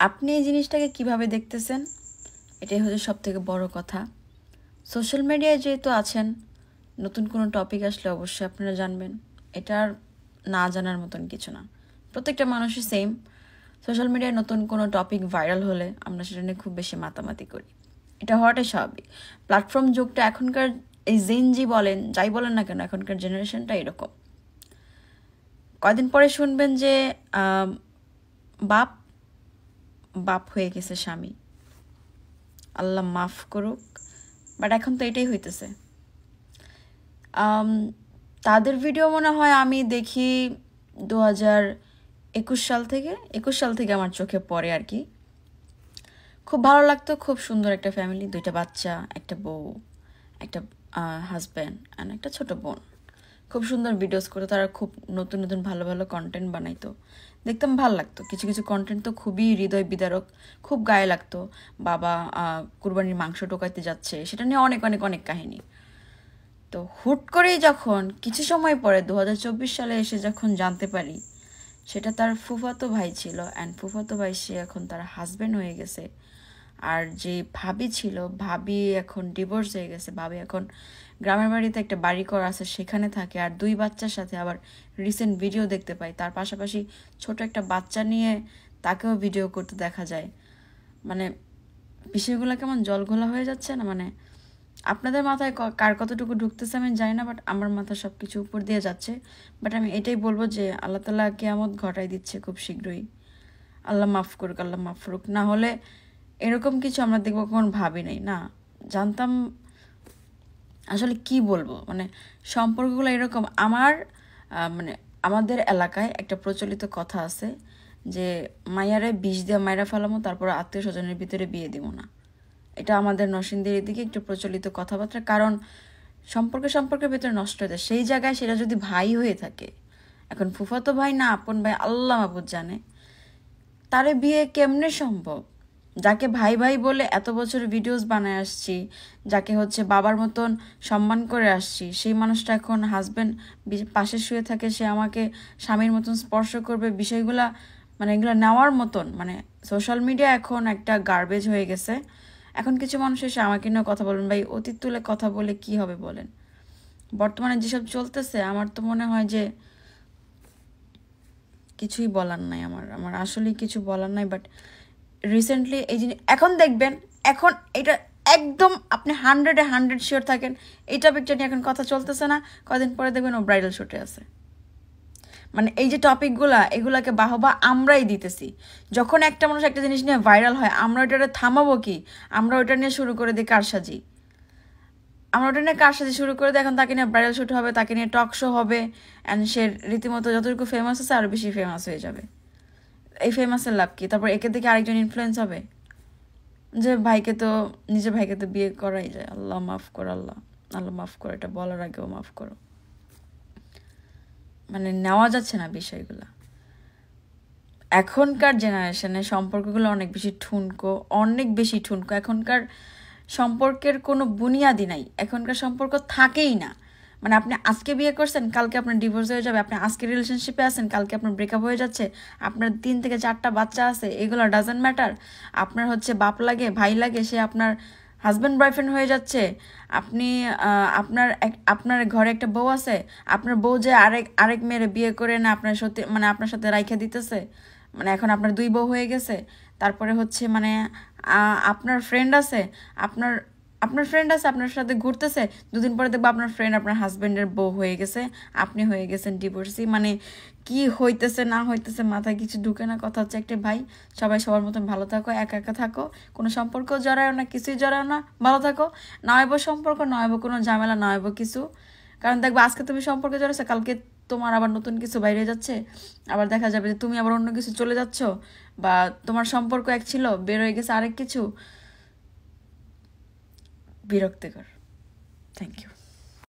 আপনি এই জিনিসটাকে কিভাবে দেখতেছেন, এটাই হচ্ছে সবথেকে বড় কথা। সোশ্যাল মিডিয়ায় যেহেতু আছেন, নতুন কোনো টপিক আসলে অবশ্যই আপনারা জানবেন। এটার না জানার মতন কিছু না, প্রত্যেকটা মানুষই সেম। সোশ্যাল মিডিয়ায় নতুন কোনো টপিক ভাইরাল হলে আমরা সেটা নিয়ে খুব বেশি মাতামাতি করি, এটা হওয়াটাই স্বাভাবিক। প্ল্যাটফর্ম যুগটা এখনকার, এই জেনজি বলেন যাই বলেন না কেন, এখনকার জেনারেশনটা এরকম। কয়দিন পরে শুনবেন যে বাপ বাপ হয়ে গেছে স্বামী, আল্লাহ মাফ করুক, বাট এখন তো এটাই হইতেছে। তাদের ভিডিও মনে হয় আমি দেখি 2021 সাল থেকে আমার চোখে পড়ে আর কি। খুব ভালো লাগতো, খুব সুন্দর একটা ফ্যামিলি, 2টা বাচ্চা, একটা বউ, একটা হাজব্যান্ড অ্যান্ড একটা ছোট বোন। খুব সুন্দর ভিডিওস করতো তারা, খুব নতুন নতুন ভালো ভালো কন্টেন্ট বানাইতো, দেখতাম ভালো লাগতো। কিছু কিছু কন্টেন্ট তো খুবই হৃদয় বিদারক, খুব গায়ে লাগতো। বাবা কুরবানির মাংস টোকাইতে যাচ্ছে, সেটা নিয়ে অনেক অনেক অনেক কাহিনী। তো হুট করেই যখন কিছু সময় পরে 2024 সালে এসে যখন জানতে পারি সেটা তার ফুফাতো ভাই ছিল, অ্যান্ড ফুফাতো ভাই সে এখন তার হাজব্যান্ড হয়ে গেছে। আর যে ভাবি ছিল, ভাবি এখন ডিভোর্স হয়ে গেছে। ভাবি এখন গ্রামের বাড়িতে একটা বাড়ি করা আছে, সেখানে থাকে, আর 2 বাচ্চার সাথে আবার রিসেন্ট ভিডিও দেখতে পাই। তার পাশাপাশি ছোট একটা বাচ্চা নিয়ে তাকেও ভিডিও করতে দেখা যায়। মানে বিষয়গুলো কেমন জলঘোলা হয়ে যাচ্ছে না। মানে আপনাদের মাথায় কার কতটুকু ঢুকতেছে আমি জানি না, বাট আমার মাথা সব কিছু উপর দিয়ে যাচ্ছে। বাট আমি এটাই বলবো যে আল্লাহ তাআলা কিয়ামত ঘটাই দিচ্ছে খুব শীঘ্রই। আল্লাহ মাফ করুক, আল্লাহ মাফ করুক। না হলে এরকম কিছু আমরা দেখবো কখন ভাবি নাই, না জানতাম। আসলে কি বলবো, মানে সম্পর্কগুলো এরকম। আমার মানে আমাদের এলাকায় একটা প্রচলিত কথা আছে যে মাইয়ারে বিষ দিয়ে মাইরা ফেলামো, তারপর আত্মীয় স্বজনের ভিতরে বিয়ে দিব না। এটা আমাদের নরসিংদীর এদিকে একটু প্রচলিত কথাবার্তা। কারণ সম্পর্কের ভিতরে নষ্ট হয়ে যায় সেই জায়গায়, সেটা যদি ভাই হয়ে থাকে, এখন ফুফাতো ভাই না আপন ভাই আল্লাহ মাবুদ জানে, তারে বিয়ে কেমনে সম্ভব? যাকে ভাই ভাই বলে এত বছর ভিডিওস বানায় আসছি, যাকে হচ্ছে বাবার মতন সম্মান করে আসছি, সেই মানুষটা এখন হাজব্যান্ড পাশে শুয়ে থাকে, সে আমাকে স্বামীর মতন স্পর্শ করবে, বিষয়গুলা মানে এগুলো নেওয়ার মতন। মানে সোশ্যাল মিডিয়া এখন একটা গার্বেজ হয়ে গেছে। এখন কিছু মানুষ এসে আমাকে নিয়ে কথা বলেন, ভাই অতীত তুলে কথা বলে কি হবে বলেন? বর্তমানে যেসব চলতেছে আমার তো মনে হয় যে কিছুই বলার নাই। আমার আসলেই কিছু বলার নাই। বাট রিসেন্টলি এই জিনিস এখন দেখবেন, এখন এটা একদম আপনি 100% শিওর থাকেন, এই টপিকটা নিয়ে এখন কথা চলতেছে না, কদিন পরে দেখবেন ও ব্রাইডাল শুটে আছে। মানে এই যে টপিকগুলা, এগুলাকে বাহবা আমরাই দিতেছি। যখন একটা মানুষ একটা জিনিস নিয়ে ভাইরাল হয়, আমরা ওইটা থামাবো কি? আমরা ওইটা নিয়ে শুরু করে দিই কারসাজি। আমরা ওটা নিয়ে কারসাজি শুরু করে দিই। এখন তাকে নিয়ে ব্রাইডাল শুট হবে, তাকে নিয়ে টক শো হবে, অ্যান্ড সে রীতিমতো যতটুকু ফেমাস আছে আরও বেশি ফেমাস হয়ে যাবে। এই ফেমাসের লাভ কি? তারপর একে থেকে আরেকজন ইনফ্লুয়েন্স হবে, যে নিজের ভাইকে তো বিয়ে করাই যায়। আল্লাহ মাফ করো, আল্লাহ আল্লাহ মাফ করো, এটা বলার আগেও মাফ করো। মানে নেওয়া যাচ্ছে না বিষয়গুলো। এখনকার জেনারেশনে সম্পর্কগুলো অনেক বেশি ঠুনকো। এখনকার সম্পর্কের কোনো বুনিয়াদি নাই, এখনকার সম্পর্ক থাকেই না। মানে আপনি আজকে বিয়ে করছেন, কালকে আপনার ডিভোর্স হয়ে যাবে। আপনি আজকে রিলেশনশিপে আছেন, কালকে আপনার ব্রেকআপ হয়ে যাচ্ছে। আপনার 3 থেকে 4টা বাচ্চা আছে, এগুলো ডাজন্ট ম্যাটার। আপনার হচ্ছে বাপ লাগে, ভাই লাগে, সে আপনার হাজব্যান্ড বয়ফ্রেন্ড হয়ে যাচ্ছে। আপনি আপনার ঘরে একটা বউ আছে, আপনার বউ যে আরেক মেয়ের বিয়ে করে না আপনার সত্যি মানে আপনার সাথে রাইখা দিতেছে। মানে এখন আপনার 2 বউ হয়ে গেছে। তারপরে হচ্ছে মানে আপনার ফ্রেন্ড আছে, আপনার আপনার ফ্রেন্ড আছে আপনার সাথে ঘুরতেছে, 2 দিন পরে দেখবো আপনার ফ্রেন্ড আপনার হাজব্যান্ডের বউ হয়ে গেছে, আপনি হয়ে গেছেন ডিভোর্সি। মানে কি হইতেছে না হইতেছে মাথায় কিছু ঢুকে না। কথা হচ্ছে একটা ভাই, সবাই সবার মতন ভালো থাকো, একা একা থাকো, কোনো সম্পর্ক জড়ায় না, কিছুই জড়ায় না, ভালো থাকো। না হইব সম্পর্ক, না হইব কোনো ঝামেলা, না হইব কিছু। কারণ দেখবো আজকে তুমি সম্পর্কে জড়াচ্ছ, কালকে তোমার আবার নতুন কিছু বাইরে যাচ্ছে, আবার দেখা যাবে যে তুমি আবার অন্য কিছু চলে যাচ্ছ, বা তোমার সম্পর্ক এক ছিল বের হয়ে গেছে আরেক কিছু। বিরক্তিকর। Thank you.